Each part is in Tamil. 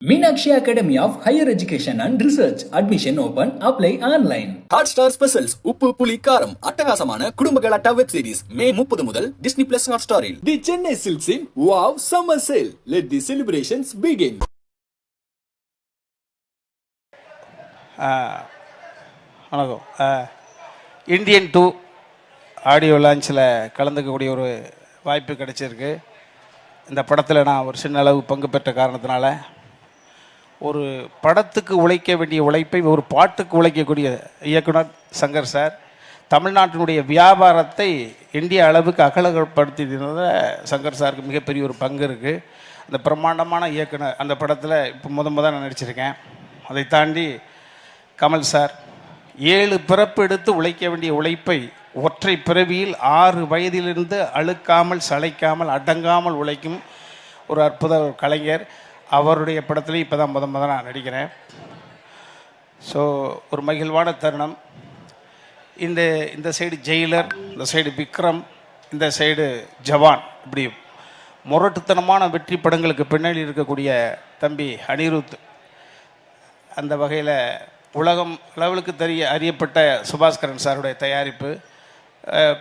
Meenakshi Academy of Higher Education and Research. Admission open. Apply online. Hotstar Specials உப்பு புளி காரம் அட்டகாசமான குடும்ப கலாட்டா வெப் சீரிஸ் மே 30 முதல் டிஸ்னி பிளஸ் ஹாட்ஸ்டாரில். The Chennai Silks in Wow Summer Sale. Let the celebrations begin. வணக்கம். இந்தியன் 2 ஆடியோ லான்ச்சில் கலந்துக்கக்கூடிய ஒரு வாய்ப்பு கிடைச்சிருக்கு. இந்த படத்தில் நான் ஒரு சின்ன அளவு பங்கு பெற்ற காரணத்தினால ஒரு படத்துக்கு உழைக்க வேண்டிய உழைப்பை ஒரு பாட்டுக்கு உழைக்கக்கூடிய இயக்குனர் சங்கர் சார் தமிழ்நாட்டினுடைய வியாபாரத்தை இந்திய அளவுக்கு அகலப்படுத்தினதில் சங்கர் சாருக்கு மிகப்பெரிய ஒரு பங்கு இருக்குது. அந்த பிரம்மாண்டமான இயக்குனர் அந்த படத்தில் இப்போ நான் நடிச்சிருக்கேன். அதை தாண்டி கமல் சார் 7 பிறப்பு எடுத்து உழைக்க வேண்டிய உழைப்பை ஒற்றை பிறவியில் 6 வயதிலிருந்து அழுக்காமல் சளைக்காமல் அடங்காமல் உழைக்கும் ஒரு அற்புத கலைஞர். அவருடைய படத்துலேயும் இப்போ தான் நான் நடிக்கிறேன். ஸோ ஒரு மகிழ்வான தருணம். இந்த சைடு ஜெயிலர், இந்த சைடு விக்ரம், இந்த சைடு ஜவான், இப்படி முரட்டுத்தனமான வெற்றி படங்களுக்கு பின்னாடி இருக்கக்கூடிய தம்பி அனிருத். அந்த வகையில் உலகம் அளவுக்கு அறியப்பட்ட சுபாஸ்கரன் சாருடைய தயாரிப்பு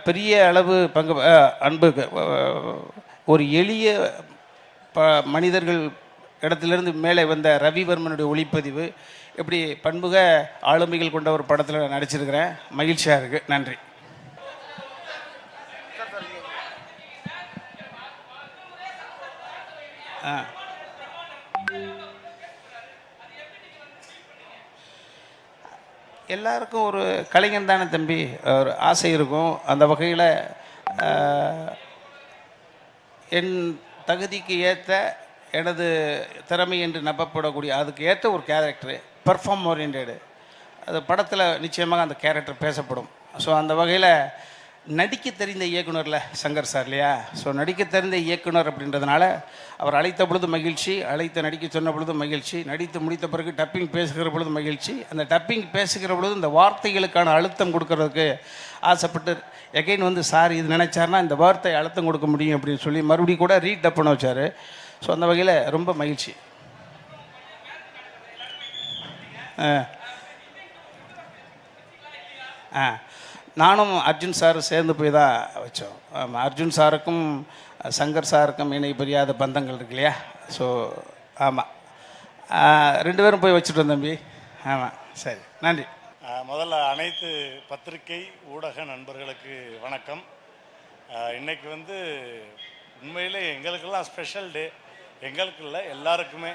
பெரிய அளவு அன்பு. ஒரு எளிய மனிதர்கள் இடத்திலிருந்து மேலே வந்த ரவிவர்மனுடைய ஒளிப்பதிவு, இப்படி பன்முக ஆளுமைகள் கொண்ட ஒரு படத்தில் நடிச்சிருக்கிறேன். மகிழ்ச்சியாக இருக்குது. நன்றி. எல்லாருக்கும் ஒரு கலைஞன் தானே தம்பி, ஒரு ஆசை இருக்கும். அந்த வகையில் என் தகுதிக்கு ஏற்ற எனது திறமை என்று நம்பப்படக்கூடிய அதுக்கு ஏற்ற ஒரு கேரக்டரு, பெர்ஃபார்ம் ஓரியன்டு, அது படத்தில் நிச்சயமாக அந்த கேரக்டர் பேசப்படும். ஸோ அந்த வகையில் நடிக்க தெரிந்த இயக்குனரில் சங்கர் சார் இல்லையா? ஸோ நடிக்க தெரிந்த இயக்குனர் அப்படின்றதுனால அவர் அழைத்த பொழுது மகிழ்ச்சி, நடிக்க சொன்ன பொழுது மகிழ்ச்சி, நடித்து முடித்த பிறகு டப்பிங் பேசுகிற பொழுது மகிழ்ச்சி. அந்த டப்பிங் பேசுகிற பொழுது இந்த வார்த்தைகளுக்கான அழுத்தம் கொடுக்கறதுக்கு ஆசைப்பட்டு எகைன் சார் இது நினைச்சார்னா இந்த வார்த்தை அழுத்தம் கொடுக்க முடியும் அப்படின்னு சொல்லி மறுபடியும் கூட ரீடப் பண்ண வச்சார். ஸோ அந்த வகையில் ரொம்ப மகிழ்ச்சி. நானும் அர்ஜுன் சார் சேர்ந்து போய் தான் வச்சோம். ஆமாம், அர்ஜுன் சாருக்கும் சங்கர் சாருக்கும் இணை பிரியாத பந்தங்கள் இருக்கு இல்லையா? ஸோ ஆமாம், 2 பேரும் போய் வச்சுட்டோம் தம்பி. ஆமாம், சரி, நன்றி. முதல்ல அனைத்து பத்திரிகை ஊடக நண்பர்களுக்கு வணக்கம். இன்றைக்கி உண்மையிலே எங்களுக்கெல்லாம் ஸ்பெஷல் டே. எங்களுக்கு இல்லை, எல்லாருக்குமே.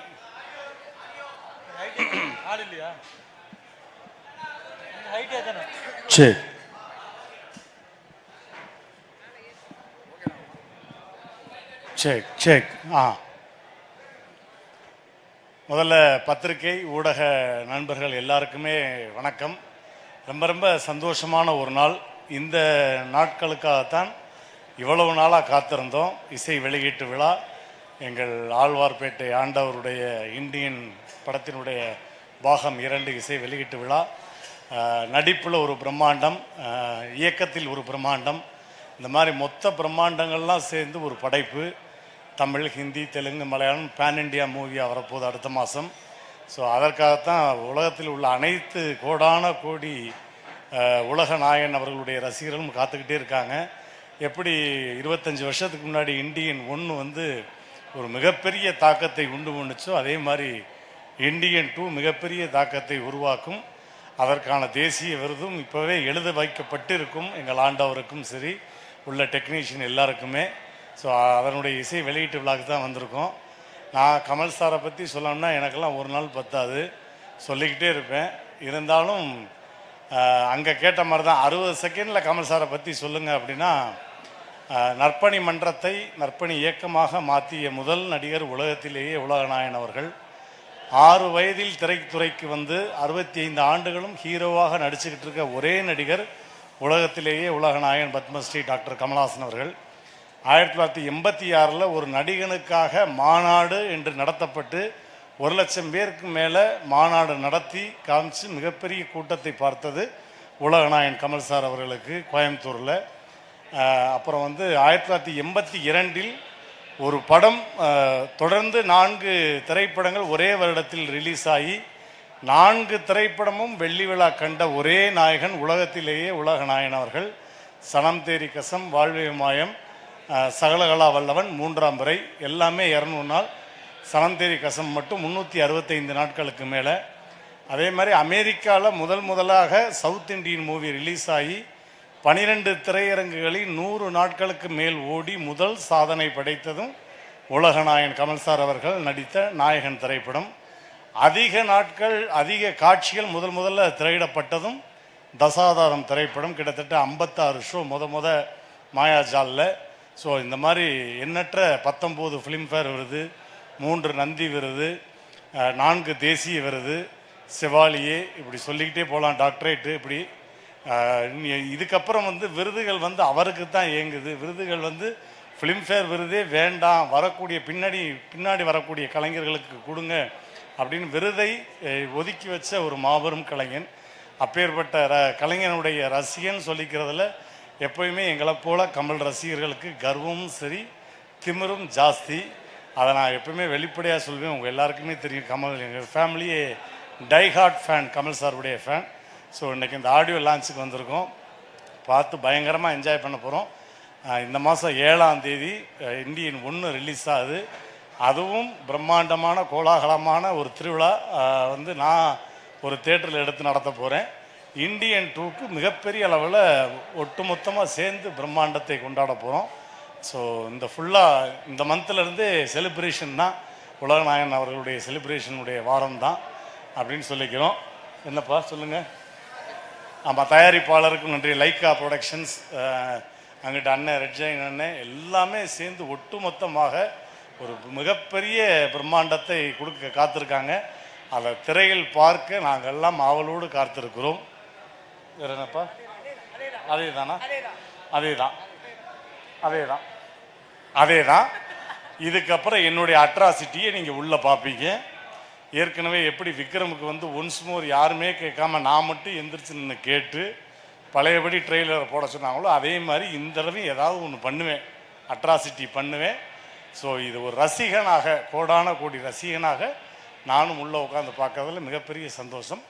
சரி, செக் செக். முதல்ல பத்திரிகை ஊடக நண்பர்கள் எல்லாருக்குமே வணக்கம். ரொம்ப ரொம்ப சந்தோஷமான ஒரு நாள். இந்த நாட்களுக்காகத்தான் இவ்வளவு நாளாக காத்திருந்தோம். இசை வெளியீட்டு விழா, எங்கள் ஆழ்வார்பேட்டை ஆண்டவருடைய இந்தியன் படத்தினுடைய பாகம் 2 இசை வெளியீட்டு விழா. நடிப்பில் ஒரு பிரம்மாண்டம், இயக்கத்தில் ஒரு பிரம்மாண்டம், இந்த மாதிரி மொத்த பிரம்மாண்டங்கள்லாம் சேர்ந்து ஒரு படைப்பு. தமிழ், ஹிந்தி, தெலுங்கு, மலையாளம் பேன் இண்டியா மூவியாக வரப்போகுது அடுத்த மாதம். ஸோ அதற்காகத்தான் உலகத்தில் உள்ள அனைத்து கோடான கோடி உலக நாயகன் அவர்களுடைய ரசிகர்களும் காத்துக்கிட்டே இருக்காங்க. எப்படி 25 வருஷத்துக்கு முன்னாடி இந்தியன் 1 ஒரு மிகப்பெரிய தாக்கத்தை உண்டு பண்ணுச்சோ, அதே மாதிரி இந்தியன் 2 மிகப்பெரிய தாக்கத்தை உருவாக்கும். அதற்கான தேசிய விருதும் இப்போவே எழுத வைக்கப்பட்டு இருக்கும் எங்கள் ஆண்டவருக்கும் சரி, உள்ள டெக்னீஷியன் எல்லாருக்குமே. ஸோ அதனுடைய இசை வெளியீட்டு விழாக்கு தான் வந்திருக்கோம். நான் கமல் சாரை பற்றி சொல்லணும்னா எனக்கெல்லாம் ஒரு நாள் பத்தாது, சொல்லிக்கிட்டே இருப்பேன். இருந்தாலும் அங்கே கேட்ட மாதிரி தான் 60 செகண்டில் கமல் சாரை பற்றி சொல்லுங்கள் அப்படின்னா, நற்பணி மன்றத்தை நற்பணி இயக்கமாக மாற்றிய முதல் நடிகர் உலகத்திலேயே உலகநாயகன் அவர்கள். 6 வயதில் திரைத்துறைக்கு 65 ஆண்டுகளும் ஹீரோவாக நடிச்சுக்கிட்டு இருக்க ஒரே நடிகர் உலகத்திலேயே உலகநாயகன் பத்மஸ்ரீ டாக்டர் கமல்ஹாசன் அவர்கள். 1986 ஒரு நடிகனுக்காக மாநாடு என்று நடத்தப்பட்டு 1,00,000 பேருக்கு மேலே மாநாடு நடத்தி காமிச்சு மிகப்பெரிய கூட்டத்தை பார்த்தது உலகநாயகன் கமல் சார் அவர்களுக்கு கோயம்புத்தூரில். அப்புறம் 1982 ஒரு படம் தொடர்ந்து 4 திரைப்படங்கள் ஒரே வருடத்தில் ரிலீஸ் ஆகி 4 திரைப்படமும் வெள்ளி விழா கண்ட ஒரே நாயகன், உலகத்திலேயே உலக நாயகன் அவர்கள். சனம் தேரி கசம், வாழ்வே மாயம், சகலகலா வல்லவன், 3ஆம் பிறை எல்லாமே 200 நாள். சனம் தேரி கசம் மட்டும் 365 நாட்களுக்கு மேலே. அதே மாதிரி அமெரிக்காவில் முதலாக சவுத் இண்டியன் மூவி ரிலீஸ் ஆகி 12 திரையரங்குகளில் 100 நாட்களுக்கு மேல் ஓடி முதல் சாதனை படைத்ததும் உலகநாயகன் கமல் சார் அவர்கள் நடித்த நாயகன் திரைப்படம். அதிக நாட்கள் அதிக காட்சிகள் முதல்ல திரையிடப்பட்டதும் தசாவதாரம் திரைப்படம். கிட்டத்தட்ட 56 ஷோ முத மாயாஜாலில். ஸோ இந்த மாதிரி எண்ணற்ற 19 ஃபிலிம்ஃபேர் விருது, 3 நந்தி விருது, 4 தேசிய விருது, செவாலியே, இப்படி சொல்லிக்கிட்டே போகலாம், டாக்டரேட்டு. இப்படி இதுக்கப்புறம் விருதுகள் அவருக்கு தான் இயங்குது. விருதுகள் ஃபிலிம்ஃபேர் விருதே வேண்டாம், வரக்கூடிய பின்னாடி வரக்கூடிய கலைஞர்களுக்கு கொடுங்க அப்படின்னு விருதை ஒதுக்கி வச்ச ஒரு மாபெரும் கலைஞன். அப்பேற்பட்ட கலைஞனுடைய ரசிகன் சொல்லிக்கிறதுல எப்போயுமே எங்களை போல கமல் ரசிகர்களுக்கு கர்வமும் சரி திமிரும் ஜாஸ்தி. அதை நான் எப்பவுமே வெளிப்படையாக சொல்வேன். உங்கள் எல்லாருக்குமே தெரியும், கமல் எங்கள் ஃபேமிலியே டைஹார்ட் ஃபேன், கமல் சாருடைய ஃபேன். ஸோ இன்றைக்கி இந்த ஆடியோ லான்ச்சுக்கு வந்திருக்கோம். பார்த்து பயங்கரமாக என்ஜாய் பண்ண போகிறோம். இந்த மாதம் 7ஆம் தேதி இந்தியன் 1 ரிலீஸ் ஆகுது. அதுவும் பிரம்மாண்டமான கோலாகலமான ஒரு திருவிழா நான் ஒரு தேட்டரில் எடுத்து நடத்த போகிறேன். இந்தியன் 2க்கு மிகப்பெரிய அளவில் ஒட்டுமொத்தமாக சேர்ந்து பிரம்மாண்டத்தை கொண்டாட போகிறோம். ஸோ இந்த ஃபுல்லாக இந்த மந்த்லேருந்து செலிப்ரேஷன் தான், உலகநாயகன் அவர்களுடைய செலிப்ரேஷனுடைய வாரம் தான் அப்படின்னு சொல்லிக்கிறோம். என்னப்பா சொல்லுங்கள். ஆமாம், தயாரிப்பாளருக்கும் நன்றி. லைக்கா ப்ரொடக்ஷன்ஸ், அங்கிட்ட அண்ணன் ரெட்ஜைன் அண்ணன் எல்லாமே சேர்ந்து ஒட்டுமொத்தமாக ஒரு மிகப்பெரிய பிரம்மாண்டத்தை கொடுக்க காத்திருக்காங்க. அதை திரையில் பார்க்க நாங்கள் எல்லாம் ஆவலோடு காத்திருக்கிறோம். வேறு என்னப்பா? அதே தானா? அதே தான். இதுக்கப்புறம் என்னுடைய அட்ராசிட்டியை நீங்கள் உள்ளே பார்ப்பீங்க. ஏற்கனவே எப்படி விக்ரமுக்கு ஒன்ஸ் மோர் யாருமே கேட்காம நான் மட்டும் எந்திரிச்சு நின்று கேட்டு பழையபடி ட்ரெய்லரை போட சொன்னாங்களோ, அதே மாதிரி இந்த தடவை ஏதாவது ஒன்று பண்ணுவேன், அட்ராசிட்டி பண்ணுவேன். ஸோ இது ஒரு ரசிகனாக, கோடான கோடி ரசிகனாக நானும் உள்ளே உட்காந்து பார்க்கறதுல மிகப்பெரிய சந்தோஷம்.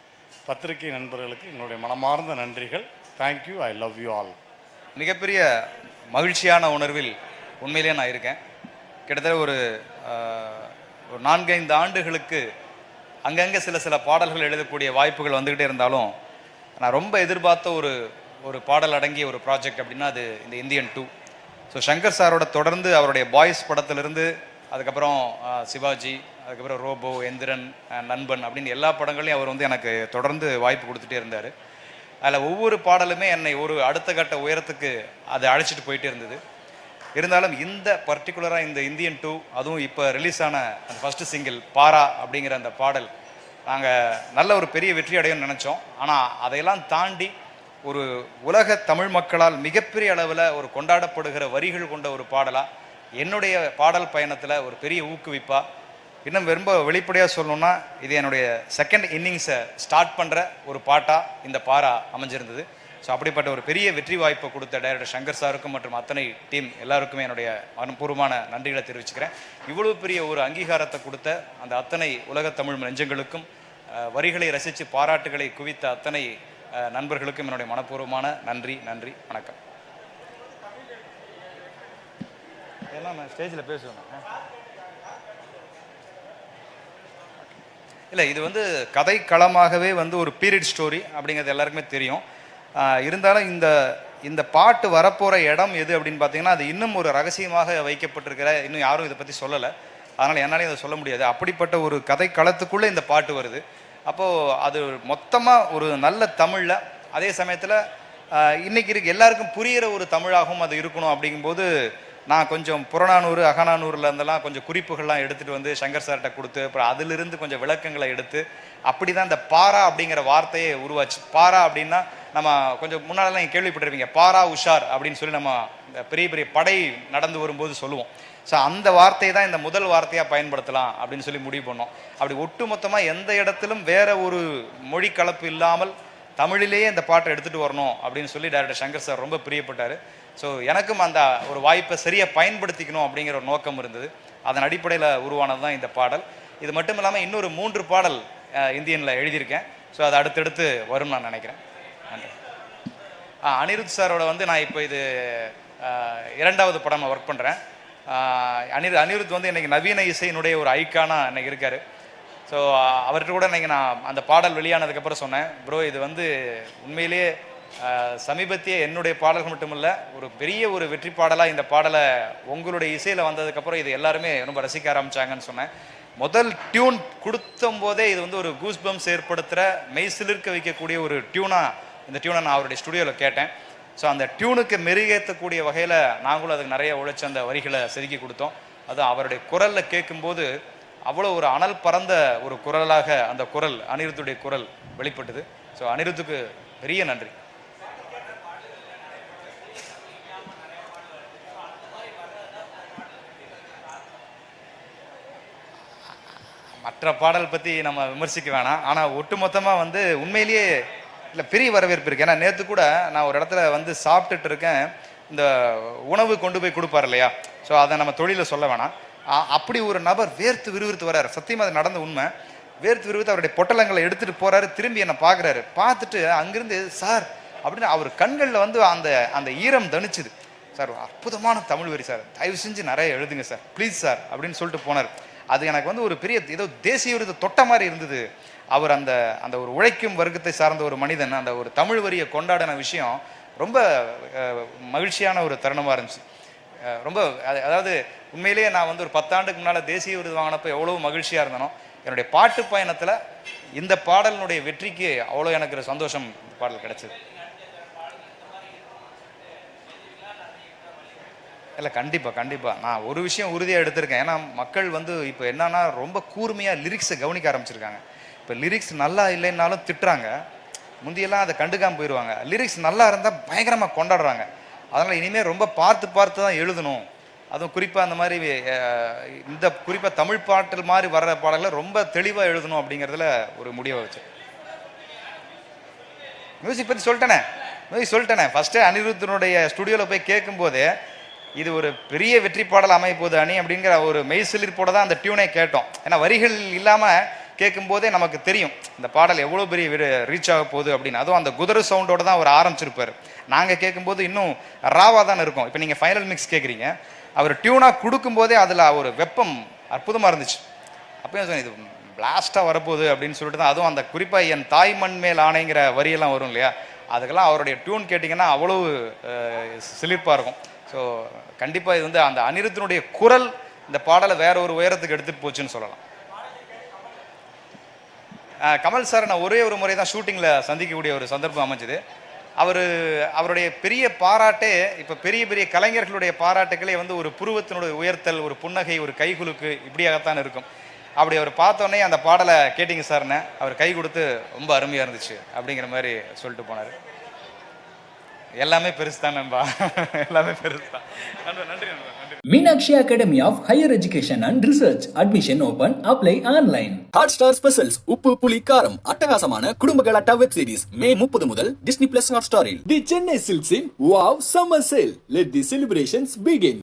பத்திரிகை நண்பர்களுக்கு என்னுடைய மனமார்ந்த நன்றிகள். Thank you, I love you all. மிகப்பெரிய மகிழ்ச்சியான உணர்வில் உண்மையிலே நான் இருக்கேன். கிட்டத்தட்ட ஒரு 4-5 ஆண்டுகளுக்கு அங்கங்கே சில பாடல்கள் எழுதக்கூடிய வாய்ப்புகள் வந்துக்கிட்டே இருந்தாலும் நான் ரொம்ப எதிர்பார்த்த ஒரு பாடல் அடங்கிய ஒரு ப்ராஜெக்ட் அப்படின்னா அது இந்த இந்தியன் 2. ஸோ சங்கர் சாரோட தொடர்ந்து அவருடைய பாய்ஸ் படத்திலிருந்து அதுக்கப்புறம் சிவாஜி, அதுக்கப்புறம் ரோபோ, எந்திரன், நண்பன் அப்படின்னு எல்லா படங்களையும் அவர் எனக்கு தொடர்ந்து வாய்ப்பு கொடுத்துட்டே இருந்தார். அதில் ஒவ்வொரு பாடலுமே என்னை ஒரு அடுத்த கட்ட உயரத்துக்கு அதை அழைச்சிட்டு போயிட்டே இருந்தது. இருந்தாலும் இந்த பர்டிகுலராக இந்த இந்தியன் 2, அதுவும் இப்போ ரிலீஸ் ஆன அந்த ஃபஸ்ட்டு சிங்கிள் பாரா அப்படிங்கிற அந்த பாடல் நாங்கள் நல்ல ஒரு பெரிய வெற்றி அடையும்னு நினச்சோம். ஆனால் அதையெல்லாம் தாண்டி ஒரு உலக தமிழ் மக்களால் மிகப்பெரிய அளவில் ஒரு கொண்டாடப்படுகிற வரிகள் கொண்ட ஒரு பாடலாக என்னுடைய பாடல் பயணத்தில் ஒரு பெரிய ஊக்குவிப்பாக, இன்னும் ரொம்ப வெளிப்படையாக சொல்லணும்னா இது என்னுடைய செகண்ட் இன்னிங்ஸை ஸ்டார்ட் பண்ணுற ஒரு பாட்டாக இந்த பாரா அமைஞ்சிருந்தது. ஸோ அப்படிப்பட்ட ஒரு பெரிய வெற்றி வாய்ப்பை கொடுத்த டைரக்டர் சங்கர் சாருக்கும் மற்றும் அத்தனை டீம் எல்லாருக்குமே என்னுடைய மனப்பூர்வமான நன்றிகளை தெரிவிச்சுக்கிறேன். இவ்வளவு பெரிய ஒரு அங்கீகாரத்தை கொடுத்த அந்த அத்தனை உலக தமிழ் நெஞ்சங்களுக்கும், வரிகளை ரசித்து பாராட்டுகளை குவித்த அத்தனை நண்பர்களுக்கும் என்னுடைய மனப்பூர்வமான நன்றி. வணக்கம். ஏன்னா நான் ஸ்டேஜில் பேசுவேன். இல்லை, இது கதை களமாகவே ஒரு பீரியட் ஸ்டோரி அப்படிங்கிறது எல்லாருக்குமே தெரியும். இருந்தாலும் இந்த பாட்டு வரப்போகிற இடம் எது அப்படின்னு பார்த்தீங்கன்னா அது இன்னும் ஒரு ரகசியமாக வைக்கப்பட்டிருக்கிற, இன்னும் யாரும் இதை பற்றி சொல்லலை. அதனால் என்னாலையும் அதை சொல்ல முடியாது. அப்படிப்பட்ட ஒரு கதை களத்துக்குள்ளே இந்த பாட்டு வருது. அப்போது அது மொத்தமாக ஒரு நல்ல தமிழில், அதே சமயத்தில் இன்றைக்கி எல்லாருக்கும் புரிகிற ஒரு தமிழாகவும் அது இருக்கணும். அப்படிங்கும்போது நான் கொஞ்சம் புறநானூறு அகநானூரில் இருந்தெல்லாம் கொஞ்சம் குறிப்புகள்லாம் எடுத்துகிட்டு சங்கர் சார்கிட்ட கொடுத்து அப்புறம் அதிலிருந்து கொஞ்சம் விளக்கங்களை எடுத்து அப்படி தான் இந்த பாரா அப்படிங்கிற வார்த்தையை உருவாச்சு. பாரா அப்படின்னா நம்ம கொஞ்சம் முன்னாலெல்லாம் நீங்கள் கேள்விப்பட்டிருப்பீங்க, பாரா உஷார் அப்படின்னு சொல்லி நம்ம பெரிய பெரிய படை நடந்து வரும்போது சொல்லுவோம். ஸோ அந்த வார்த்தையை தான் இந்த முதல் வார்த்தையாக பயன்படுத்தலாம் அப்படின்னு சொல்லி முடிவு பண்ணோம். அப்படி ஒட்டுமொத்தமாக எந்த இடத்திலும் வேற ஒரு மொழி கலப்பு இல்லாமல் தமிழிலேயே இந்த பாட்டை எடுத்துகிட்டு வரணும் அப்படின்னு சொல்லி டைரக்டர் சங்கர் சார் ரொம்ப பிரியப்பட்டார். ஸோ எனக்கும் அந்த ஒரு வாய்ப்பை சரியாக பயன்படுத்திக்கணும் அப்படிங்கிற ஒரு நோக்கம் இருந்தது. அதன் அடிப்படையில் உருவானது தான் இந்த பாடல். இது மட்டும் இல்லாமல் இன்னொரு 3 பாடல் இந்தியனில் எழுதியிருக்கேன். ஸோ அது அடுத்தடுத்து வரும்னு நான் நினைக்கிறேன். நன்றி. அனிருத் சாரோட வந்து நான் இப்போ இது 2வது படம் ஒர்க் பண்ணுறேன். அனிருத் வந்து இன்றைக்கி நவீன இசையினுடைய ஒரு ஐக்கானாக இன்றைக்கி இருக்கார். ஸோ அவர்கிட்ட கூட இன்றைக்கி நான் அந்த பாடல் வெளியானதுக்கப்புறம் சொன்னேன், ப்ரோ இது வந்து உண்மையிலேயே சமீபத்திய என்னுடைய பாடல்கள் மட்டும் இல்லை, ஒரு பெரிய ஒரு வெற்றி பாடலாக இந்த பாடலை உங்களுடைய இசையில் வந்ததுக்கப்புறம் இது எல்லாருமே ரொம்ப ரசிக்க ஆரம்பித்தாங்கன்னு சொன்னேன். முதல் டியூன் கொடுத்தும் போதே இது வந்து ஒரு கூஸ் பம்ப்ஸ் ஏற்படுத்துகிற மெய் சிலிர்க்க வைக்கக்கூடிய ஒரு டியூனாக இந்த டியூனை நான் அவருடைய ஸ்டுடியோவில் கேட்டேன். ஸோ அந்த டியூனுக்கு மெருகேற்றக்கூடிய வகையில் நாங்களும் அதுக்கு நிறைய உழைச்சி அந்த வரிகளை செதுக்கி கொடுத்தோம். அதுவும் அவருடைய குரலில் கேட்கும்போது அவ்வளோ ஒரு அனல் பறந்த ஒரு குரலாக அந்த குரல், அனிருத்துடைய குரல் வெளிப்பட்டது. ஸோ அனிருத்துக்கு பெரிய நன்றி. மற்ற பாடல் பற்றி நம்ம விமர்சிக்க வேணாம். ஆனால் ஒட்டுமொத்தமாக வந்து உண்மையிலேயே இல்லை பெரிய வரவேற்பு இருக்குது. ஏன்னா நேற்று கூட நான் ஒரு இடத்துல வந்து சாப்பிட்டுட்டு இருக்கேன், இந்த உணவு கொண்டு போய் கொடுப்பார் இல்லையா, ஸோ அதை நம்ம தொழிலில் சொல்ல வேணாம். அப்படி ஒரு நபர் வேர்த்து விறுவிறுத்து வர்றாரு. சத்தியமாக அது நடந்த உண்மை. வேர்த்து விறுவிறுத்து அவருடைய பொட்டலங்களை எடுத்துகிட்டு போகிறாரு, திரும்பி என்னை பார்க்குறாரு. பார்த்துட்டு அங்கேருந்து சார் அப்படின்னு அவர் கண்களில் வந்து அந்த அந்த ஈரம் தணிச்சுது. சார் அற்புதமான தமிழ் வரி சார், தயவு செஞ்சு நிறைய எழுதுங்க சார் ப்ளீஸ் சார் அப்படின்னு சொல்லிட்டு போனார். அது எனக்கு வந்து ஒரு பெரிய ஏதோ தேசிய விருது தொட்ட மாதிரி இருந்தது. அவர் அந்த அந்த ஒரு உழைக்கும் வர்க்கத்தை சார்ந்த ஒரு மனிதன் அந்த ஒரு தமிழ் வரியை கொண்டாடின விஷயம் ரொம்ப மகிழ்ச்சியான ஒரு தருணமாக இருந்துச்சு. ரொம்ப அதாவது உண்மையிலேயே நான் வந்து ஒரு 10 ஆண்டுக்கு முன்னால் தேசிய விருது வாங்கினப்போ எவ்வளோ மகிழ்ச்சியாக இருந்தனோ, என்னுடைய பாட்டு பயணத்தில் இந்த பாடலினுடைய வெற்றிக்கு அவ்வளோ எனக்கு ஒரு சந்தோஷம் பாடல் கிடைச்சது. இல்லை கண்டிப்பாக நான் ஒரு விஷயம் உறுதியாக எடுத்திருக்கேன். ஏன்னா மக்கள் வந்து இப்போ என்னன்னா ரொம்ப கூர்மையாக லிரிக்ஸை கவனிக்க ஆரம்பிச்சிருக்காங்க. இப்போ லிரிக்ஸ் நல்லா இல்லைன்னாலும் திட்டுறாங்க, முந்தியெல்லாம் அதை கண்டுக்காமல் போயிடுவாங்க. லிரிக்ஸ் நல்லா இருந்தால் பயங்கரமாக கொண்டாடுறாங்க. அதனால் இனிமேல் ரொம்ப பார்த்து தான் எழுதணும். அதுவும் குறிப்பாக அந்த மாதிரி இந்த குறிப்பாக தமிழ் பாட்டில் மாதிரி வர்ற பாடல்களை ரொம்ப தெளிவாக எழுதணும் அப்படிங்கிறதுல ஒரு முடிவை வச்சு. மியூசிக் பற்றி சொல்லிட்டேனே. ஃபஸ்ட்டு அனிருத்தனுடைய ஸ்டுடியோவில் போய் கேட்கும்போதே இது ஒரு பெரிய வெற்றி பாடல் அமைப்போது அணி அப்படிங்கிற ஒரு மெய் சிலிர்ப்போட தான் அந்த டியூனை கேட்டோம். ஏன்னா வரிகள் இல்லாமல் கேட்கும்போதே நமக்கு தெரியும் இந்த பாடல் எவ்வளோ பெரிய ரீச் ஆக போகுது அப்படின்னு. அதுவும் அந்த குதிரை சவுண்டோட தான் அவர் ஆரம்பிச்சிருப்பார். நாங்கள் கேட்கும்போது இன்னும் ராவாக தான் இருக்கும். இப்போ நீங்கள் ஃபைனல் மிக்ஸ் கேட்குறீங்க, அவர் டியூனாக கொடுக்கும்போதே அதில் ஒரு வெப்பம் அற்புதமாக இருந்துச்சு. அப்பயும் சொன்னேன் இது பிளாஸ்டாக வரப்போகுது அப்படின்னு சொல்லிட்டு தான். அதுவும் அந்த குறிப்பாக என் தாய் மண் மேல் ஆணைங்கிற வரியெல்லாம் வரும் இல்லையா, அதுக்கெல்லாம் அவருடைய டியூன் கேட்டிங்கன்னா அவ்வளோ சிலிர்ப்பாக இருக்கும். ஸோ கண்டிப்பாக இது வந்து அந்த அனிருத்தினுடைய குரல் இந்த பாடலை வேற ஒரு உயரத்துக்கு எடுத்துகிட்டு போச்சுன்னு சொல்லலாம். கமல் சார் நான் ஒரே ஒரு முறை தான் ஷூட்டிங்கில் சந்திக்கக்கூடிய ஒரு சந்தர்ப்பம் அமைஞ்சது. அவருடைய பெரிய பாராட்டே இப்போ பெரிய கலைஞர்களுடைய பாராட்டுகளே வந்து ஒரு புருவத்தினுடைய உயர்த்தல், ஒரு புன்னகை, ஒரு கைகுலுக்கு இப்படியாகத்தான் இருக்கும். அப்படி அவர் பார்த்தோன்னே அந்த பாடலை கேட்டிங்க சார்னு அவர் கை கொடுத்து ரொம்ப அருமையாக இருந்துச்சு அப்படிங்கிற மாதிரி சொல்லிட்டு போனார். எல்லாமே பெருசு தான் நண்பா, எல்லாமே பெருசு தான். நன்றி. Meenakshi Academy of Higher Education and Research. Admission open. Apply online. Hotstar Specials உப்பு புளி காரம் அட்டகாசமான குடும்ப கலாட்டா வெப் சீரிஸ் மே 30 முதல் Disney+ Hotstar-இல். The Chennai Silks in Wow Summer Sale. Let the celebrations begin.